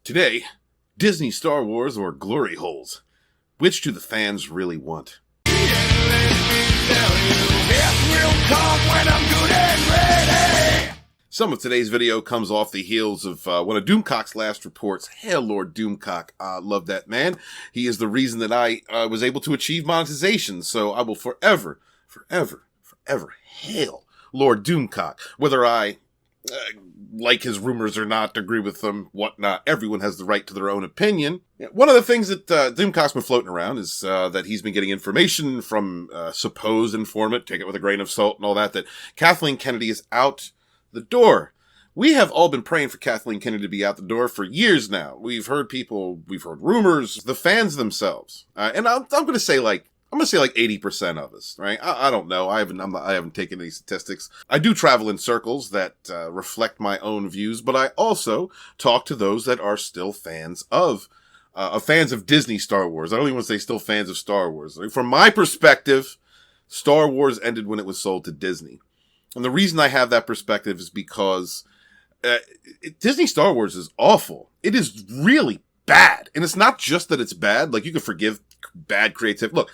Today, Disney Star Wars or glory holes. Which do the fans really want? Some of today's video comes off the heels of one of Doomcock's last reports. Hail Lord Doomcock. Love that man. He is the reason that I was able to achieve monetization. So I will forever hail Lord Doomcock. Whether I like his rumors or not, agree with them, whatnot. Everyone has the right to their own opinion. One of the things that Doomcock's been floating around is that he's been getting information from supposed informant, take it with a grain of salt and all that Kathleen Kennedy is out the door. We have all been praying for Kathleen Kennedy to be out the door for years now. We've heard rumors, the fans themselves. And I'm going to say like 80% of us, right? I don't know. I haven't taken any statistics. I do travel in circles that reflect my own views, but I also talk to those that are still fans of Disney Star Wars. I don't even want to say still fans of Star Wars. Like, from my perspective, Star Wars ended when it was sold to Disney. And the reason I have that perspective is because Disney Star Wars is awful. It is really bad. And it's not just that it's bad. Like, you can forgive bad creativity. Look,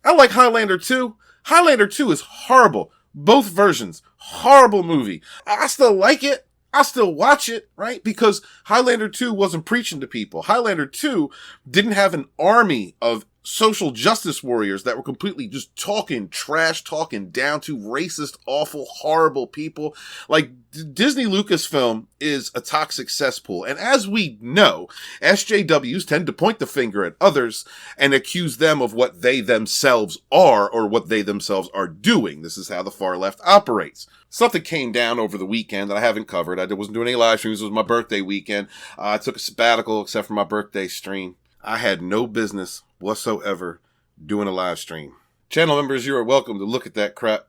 I like Highlander 2. Highlander 2 is horrible. Both versions. Horrible movie. I still like it. I still watch it, right? Because Highlander 2 wasn't preaching to people. Highlander 2 didn't have an army of social justice warriors that were completely just talking trash, talking down to racist, awful, horrible people. Like, Disney Lucasfilm is a toxic cesspool. And as we know, SJWs tend to point the finger at others and accuse them of what they themselves are or what they themselves are doing. This is how the far left operates. Something came down over the weekend that I haven't covered. I wasn't doing any live streams. It was my birthday weekend. I took a sabbatical except for my birthday stream. I had no business whatsoever doing a live stream. Channel members, you are welcome to look at that crap.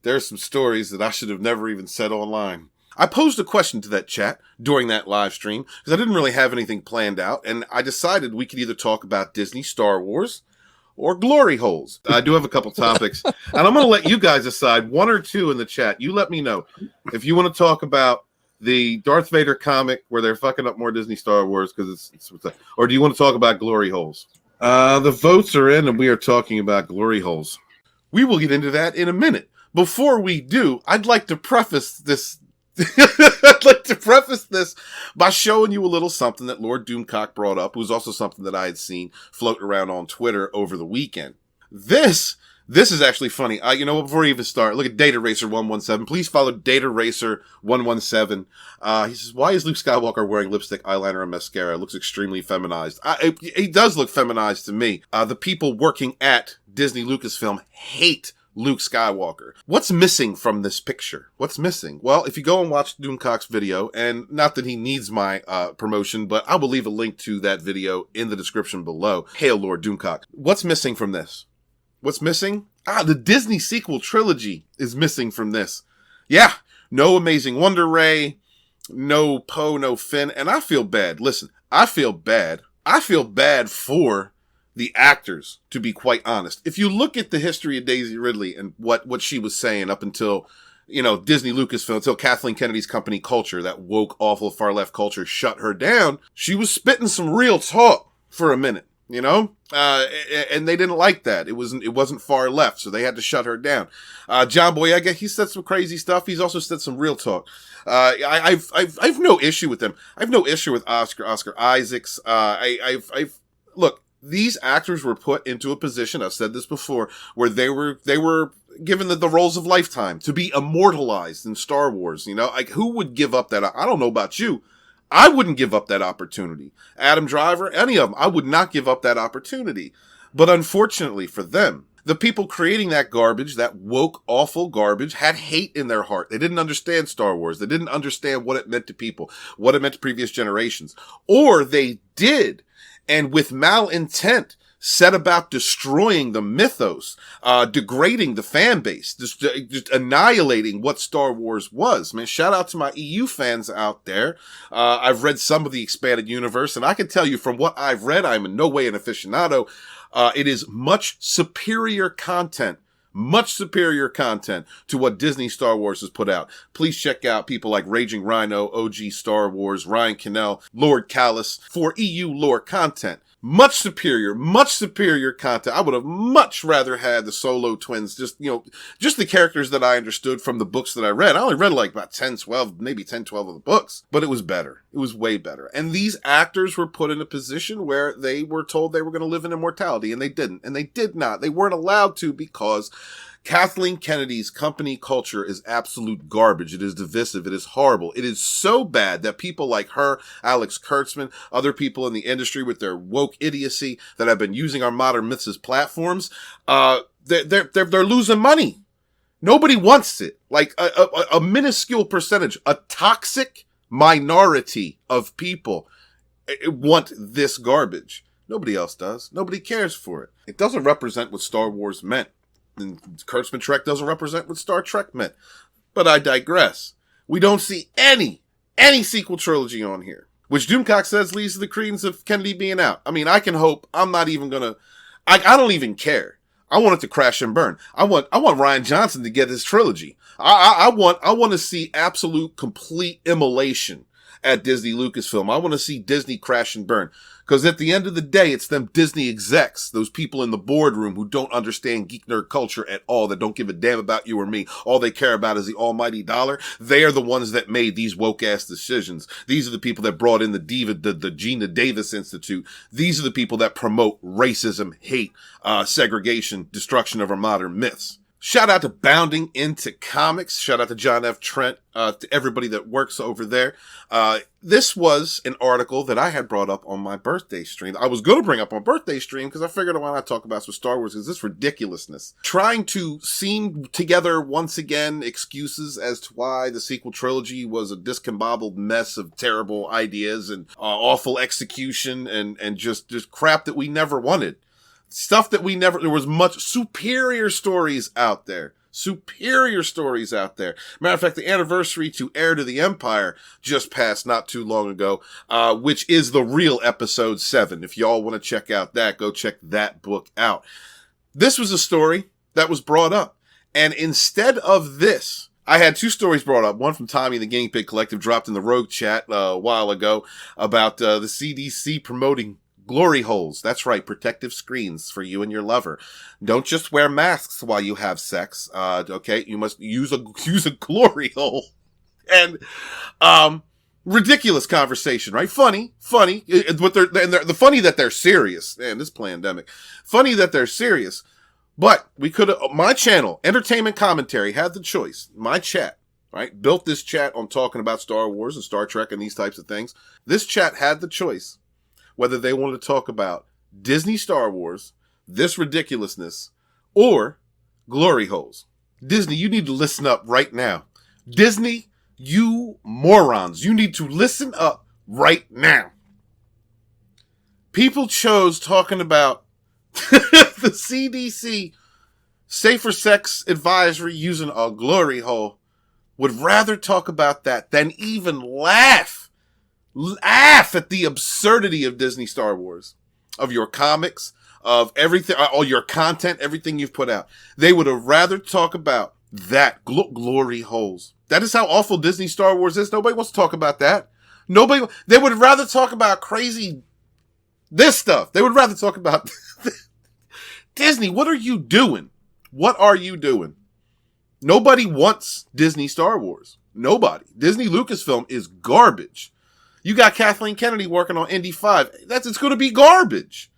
There's some stories that I should have never even said online. I posed a question to that chat during that live stream because I didn't really have anything planned out, and I decided we could either talk about Disney Star Wars or glory holes. I do have a couple topics, and I'm going to let you guys decide, one or two in the chat. You let me know if you want to talk about the Darth Vader comic where they're fucking up more Disney Star Wars because it's or do you want to talk about glory holes? The votes are in and we are talking about glory holes. We will get into that in a minute. Before we do, I'd like to preface this by showing you a little something that Lord Doomcock brought up. It was also something that I had seen float around on Twitter over the weekend. This is actually funny. Before we even start, look at Data Racer 117. Please follow Data Racer 117. He says, why is Luke Skywalker wearing lipstick, eyeliner, and mascara? It looks extremely feminized. He does look feminized to me. The people working at Disney Lucasfilm hate Luke Skywalker. What's missing from this picture? What's missing? Well, if you go and watch Doomcock's video, and not that he needs my promotion, but I will leave a link to that video in the description below. Hail Lord Doomcock. What's missing from this? What's missing? The Disney sequel trilogy is missing from this. Yeah, no Amazing Wonder Ray, no Poe, no Finn, and I feel bad. Listen, I feel bad. I feel bad for the actors, to be quite honest. If you look at the history of Daisy Ridley and what she was saying up until, Disney Lucasfilm, until Kathleen Kennedy's company culture, that woke, awful, far-left culture shut her down, she was spitting some real talk for a minute. And they didn't like that. It wasn't far left, so they had to shut her down. John Boyega, he said some crazy stuff. He's also said some real talk. I've no issue with them. I have no issue with Oscar Isaacs. Look, these actors were put into a position, I've said this before, where they were given the roles of lifetime to be immortalized in Star Wars. Like, who would give up that? I don't know about you. I wouldn't give up that opportunity. Adam Driver, any of them, I would not give up that opportunity. But unfortunately for them, the people creating that garbage, that woke, awful garbage, had hate in their heart. They didn't understand Star Wars. They didn't understand what it meant to people, what it meant to previous generations. Or they did, and with malintent, set about destroying the mythos, degrading the fan base, just annihilating what Star Wars was. Man, shout out to my EU fans out there. I've read some of the expanded universe, and I can tell you from what I've read, I'm in no way an aficionado. It is much superior content, much superior content to what Disney Star Wars has put out. Please check out people like Raging Rhino, OG Star Wars, Ryan Cannell, Lord Callus for EU lore content. Much superior content. I would have much rather had the Solo twins, just the characters that I understood from the books that I read. I only read like about 10, 12 of the books, but it was better. It was way better. And these actors were put in a position where they were told they were going to live in immortality, and they didn't. And they did not. They weren't allowed to because Kathleen Kennedy's company culture is absolute garbage. It is divisive. It is horrible. It is so bad that people like her, Alex Kurtzman, other people in the industry with their woke idiocy that have been using our modern myths as platforms, they're losing money. Nobody wants it. Like a minuscule percentage, a toxic minority of people want this garbage. Nobody else does. Nobody cares for it. It doesn't represent what Star Wars meant. And Kurtzman Trek doesn't represent what Star Trek meant. But I digress. We don't see any sequel trilogy on here, which Doomcock says leads to the credence of Kennedy being out. I mean, I can hope. I'm not even gonna. I don't even care. I want it to crash and burn. I want Rian Johnson to get his trilogy. I want to see absolute complete immolation at Disney Lucasfilm. I want to see Disney crash and burn. Because at the end of the day, it's them Disney execs, those people in the boardroom who don't understand geek nerd culture at all, that don't give a damn about you or me. All they care about is the almighty dollar. They are the ones that made these woke-ass decisions. These are the people that brought in the Gina Davis Institute. These are the people that promote racism, hate, segregation, destruction of our modern myths. Shout out to Bounding Into Comics. Shout out to John F. Trent, to everybody that works over there. This was an article that I had brought up on my birthday stream. I was going to bring up on birthday stream because I figured why not talk about some Star Wars, because this ridiculousness. Trying to seam together once again excuses as to why the sequel trilogy was a discombobbled mess of terrible ideas and awful execution and just crap that we never wanted. Stuff that there was much superior stories out there. Matter of fact, the anniversary to Heir to the Empire just passed not too long ago, which is the real episode 7. If y'all want to check out that, go check that book out. This was a story that was brought up. And instead of this, I had 2 stories brought up. One from Tommy and the Guinea Pig Collective, dropped in the Rogue chat a while ago, about the CDC promoting glory holes. That's right. Protective screens for you and your lover. Don't just wear masks while you have sex. Okay. You must use a glory hole. And, ridiculous conversation, right? Funny. But the funny that they're serious. Man, this pandemic. Funny that they're serious. But we could have, my channel, Entertainment Commentary, had the choice. My chat, right? Built this chat on talking about Star Wars and Star Trek and these types of things. This chat had the choice whether they wanted to talk about Disney Star Wars, this ridiculousness, or glory holes. Disney, you need to listen up right now. Disney, you morons, you need to listen up right now. People chose talking about the CDC safer sex advisory using a glory hole, would rather talk about that than even laugh at the absurdity of Disney Star Wars, of your comics, of everything, all your content, everything you've put out. They would have rather talk about that glory holes. That is how awful Disney Star Wars is. Nobody wants to talk about that. They would rather talk about crazy, this stuff. They would rather talk about Disney. What are you doing? What are you doing? Nobody wants Disney Star Wars. Nobody. Disney Lucasfilm is garbage. You got Kathleen Kennedy working on Indy 5. It's going to be garbage.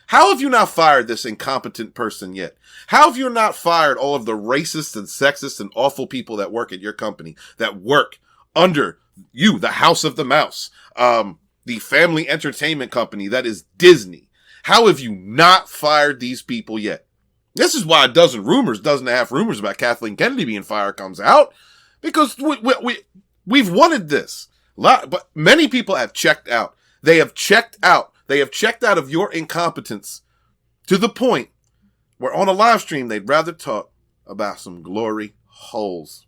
How have you not fired this incompetent person yet? How have you not fired all of the racist and sexist and awful people that work at your company, that work under you, the House of the Mouse, the family entertainment company that is Disney? How have you not fired these people yet? This is why a dozen and a half rumors about Kathleen Kennedy being fired comes out, because we've wanted this. But many people have checked out. They have checked out of your incompetence to the point where on a live stream, they'd rather talk about some glory holes.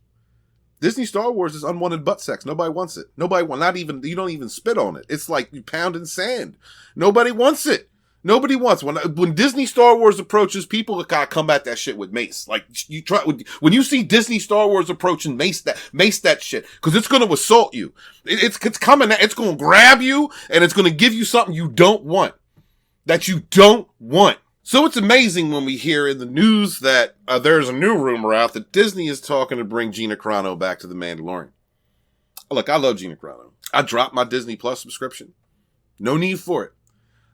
Disney Star Wars is unwanted butt sex. Nobody wants it. You don't even spit on it. It's like you pounding sand. Nobody wants it. Nobody wants when Disney Star Wars approaches, people gotta come at that shit with mace. Like you try when you see Disney Star Wars approaching, mace that shit because it's gonna assault you. It's coming. It's gonna grab you and it's gonna give you something you don't want. That you don't want. So it's amazing when we hear in the news that there's a new rumor out that Disney is talking to bring Gina Carano back to The Mandalorian. Look, I love Gina Carano. I dropped my Disney Plus subscription. No need for it.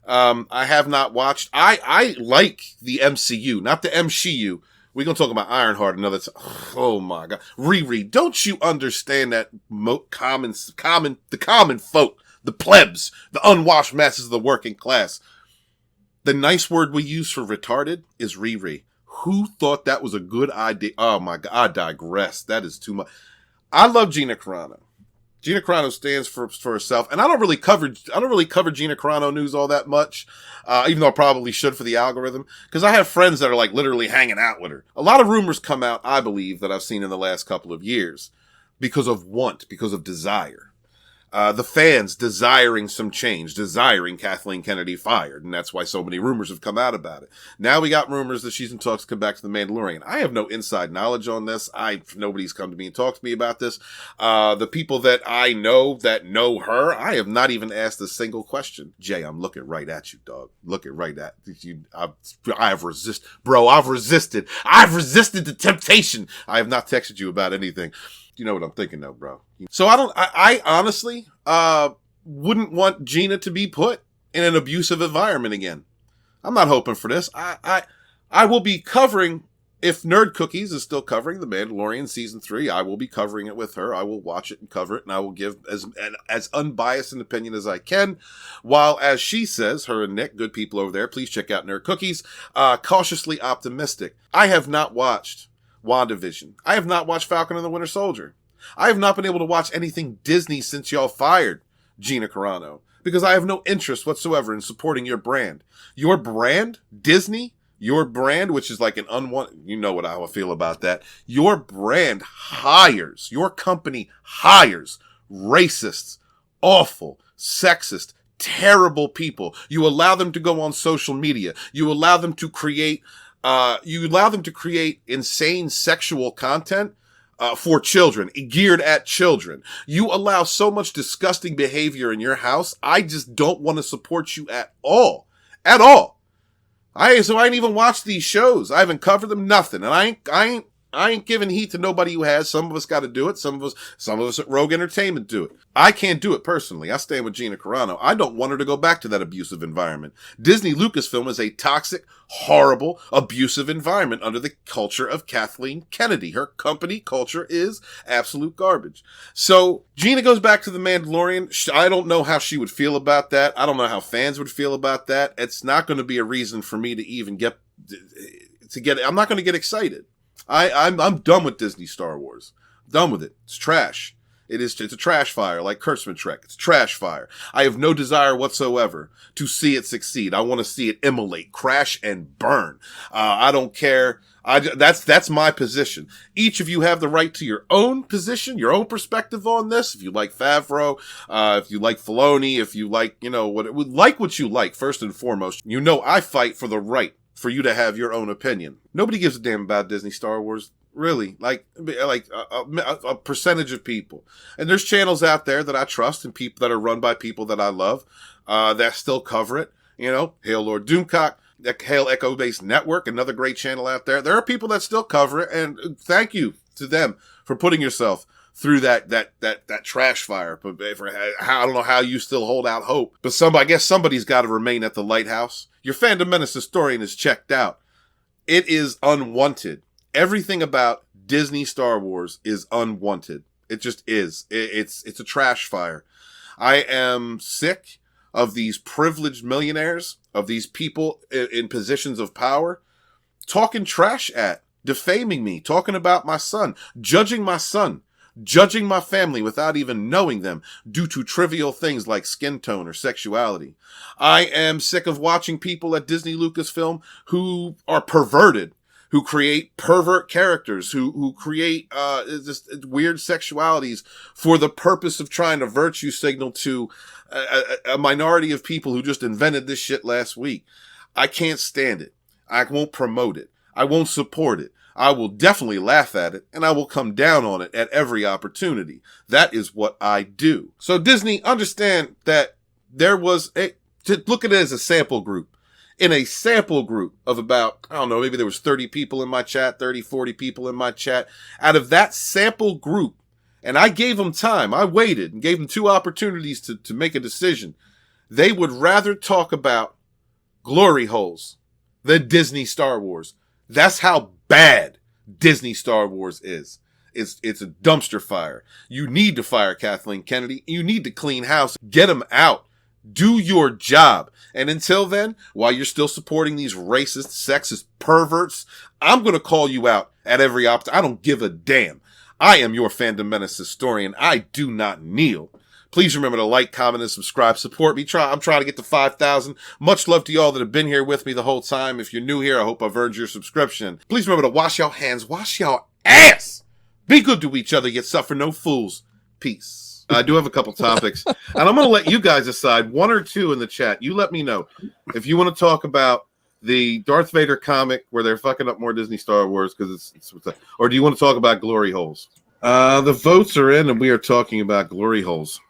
I have not watched. I like the MCU, not the MCU. We're going to talk about Ironheart another time. Oh my God. Riri, don't you understand that the common folk, the plebs, the unwashed masses of the working class? The nice word we use for retarded is Riri. Who thought that was a good idea? Oh my God. I digress. That is too much. I love Gina Carano. Gina Carano stands for herself, and I don't really cover Gina Carano news all that much, even though I probably should for the algorithm, because I have friends that are like literally hanging out with her. A lot of rumors come out, I believe, that I've seen in the last couple of years because of because of desire. The fans desiring some change, desiring Kathleen Kennedy fired, and that's why so many rumors have come out about it. Now we got rumors that she's in talks to come back to The Mandalorian. I have no inside knowledge on this. Nobody's come to me and talked to me about this. The people that I know that know her, I have not even asked a single question. Jay, I'm looking right at you, dog. Looking right at you. I've resisted the temptation. I have not texted you about anything. You know what I'm thinking though, bro. So I honestly, wouldn't want Gina to be put in an abusive environment again. I'm not hoping for this. I will be covering, if Nerd Cookies is still covering The Mandalorian Season 3, I will be covering it with her. I will watch it and cover it, and I will give as unbiased an opinion as I can. While, as she says, her and Nick, good people over there, please check out Nerd Cookies, cautiously optimistic. I have not watched WandaVision. I have not watched Falcon and the Winter Soldier. I have not been able to watch anything Disney since y'all fired Gina Carano because I have no interest whatsoever in supporting your brand. Your brand, Disney, your brand, which is like an unwanted, you know how I feel about that. Your brand hires, your company hires racist, awful, sexist, terrible people. You allow them to go on social media. You allow them to create insane sexual content for children, geared at children. You allow so much disgusting behavior in your house. I just don't want to support you at all. At all. I ain't even watched these shows. I haven't covered them, nothing. And I ain't giving heat to nobody who has. Some of us got to do it. Some of us at Rogue Entertainment do it. I can't do it personally. I stand with Gina Carano. I don't want her to go back to that abusive environment. Disney Lucasfilm is a toxic, horrible, abusive environment under the culture of Kathleen Kennedy. Her company culture is absolute garbage. So Gina goes back to The Mandalorian. I don't know how she would feel about that. I don't know how fans would feel about that. It's not going to be a reason for me to even I'm not going to get excited. I'm done with Disney Star Wars. Done with it. It's trash. It's a trash fire, like Kurtzman Trek. It's trash fire. I have no desire whatsoever to see it succeed. I want to see it immolate, crash, and burn. I don't care. That's my position. Each of you have the right to your own position, your own perspective on this. If you like Favreau, if you like Filoni, if you like, what you like, first and foremost. I fight for the right for you to have your own opinion. Nobody gives a damn about Disney Star Wars. Really, like a percentage of people. And there's channels out there that I trust and people that are run by people that I love, that still cover it. Hail Lord Doomcock, Hail Echo Base Network, another great channel out there. There are people that still cover it, and thank you to them for putting yourself through that trash fire. But I don't know how you still hold out hope. But I guess somebody's got to remain at the lighthouse. Your Fandom Menace historian is checked out. It is unwanted. Everything about Disney Star Wars is unwanted. It just is. It's a trash fire. I am sick of these privileged millionaires, of these people in positions of power, talking trash defaming me, talking about my son, judging my family without even knowing them due to trivial things like skin tone or sexuality. I am sick of watching people at Disney Lucasfilm who are perverted, who create pervert characters, who create just weird sexualities for the purpose of trying to virtue signal to a minority of people who just invented this shit last week. I can't stand it. I won't promote it. I won't support it. I will definitely laugh at it, and I will come down on it at every opportunity. That is what I do. So Disney, understand that there was to look at it as a sample group. In a sample group of about, I don't know, maybe there was 30 people in my chat, 30, 40 people in my chat. Out of that sample group, and I gave them time, I waited and gave them 2 opportunities to make a decision. They would rather talk about glory holes than Disney Star Wars. That's how bad Disney Star Wars is. It's a dumpster fire. You need to fire Kathleen Kennedy. You need to clean house. Get them out. Do your job. And until then, while you're still supporting these racist, sexist perverts, I'm going to call you out at every opportunity. I don't give a damn. I am your Fandom Menace historian. I do not kneel. Please remember to like, comment, and subscribe. Support me. I'm trying to get to 5,000. Much love to y'all that have been here with me the whole time. If you're new here, I hope I've earned your subscription. Please remember to wash your hands, wash your ass. Be good to each other, yet suffer no fools. Peace. I do have a couple topics, and I'm going to let you guys decide, 1 or 2 in the chat. You let me know if you want to talk about the Darth Vader comic where they're fucking up more Disney Star Wars because or do you want to talk about glory holes? The votes are in, and we are talking about glory holes.